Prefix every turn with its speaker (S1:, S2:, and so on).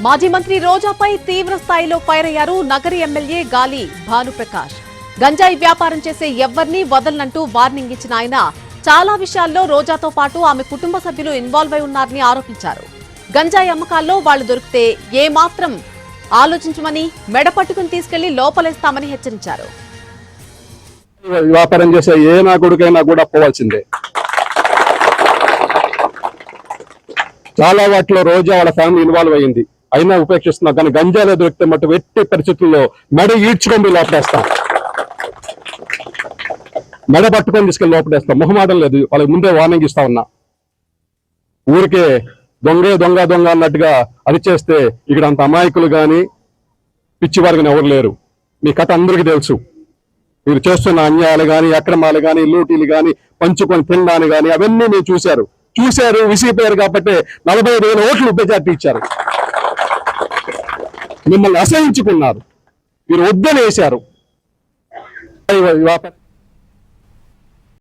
S1: మాజీ మంత్రి రోజాపై తీవ్ర స్థాయిలో ఫైర్ అయ్యారు నగరి ఎమ్మెల్యే గాలి భానుప్రకాష్. గంజాయి వ్యాపారం చేసే ఎవ్వర్నీ వదలనంటూ వార్నింగ్ ఇచ్చిన ఆయన చాలా విషయాల్లో రోజాతో పాటు ఆమె కుటుంబ సభ్యులు ఇన్వాల్వ్ అయి ఉన్నారని ఆరోపించారు. గంజాయి అమ్మకాల్లో వాళ్లు దొరికితే ఏమాత్రం ఆలోచించమని మెడ పట్టుకుని తీసుకెళ్లి లోపలేస్తామని హెచ్చరించారు.
S2: వ్యాపారం చేసే ఏ నా కొడుకైనా కూడా పోవాల్సిందే. చాలా వాటిలో రోజా వాళ్ళ ఫ్యామిలీ ఇన్వాల్వ్ అయ్యింది, అయినా ఉపేక్షిస్తున్నా. కానీ గంజాయిలో దొరికితే మటు ఎట్టి పరిస్థితుల్లో మెడ ఈడ్చుకొని లోపడేస్తాం, మెడ పట్టుకొని తీసుకెళ్ళి లోపడేస్తాం. మొహమాటం లేదు, వాళ్ళకి ముందే వార్నింగ్ ఇస్తా ఉన్నా. ఊరికే దొంగే దొంగ దొంగ అన్నట్టుగా అరిచేస్తే ఇక్కడ అంత అమాయకులు కానీ పిచ్చివారు కానీ ఎవరు లేరు. మీ కథ అందరికీ తెలుసు. మీరు చేస్తున్న అన్యాయాలు కానీ అక్రమాలు కానీ లూటీలు కానీ పంచుకొని తినడాన్ని కానీ అవన్నీ మీరు చూశారు విసిగిపోయారు. కాబట్టి 45,000 ఓట్లు మెజార్టీ ఇచ్చారు. మిమ్మల్ని అసహించుకున్నారు, మీరు వద్దనేశారు.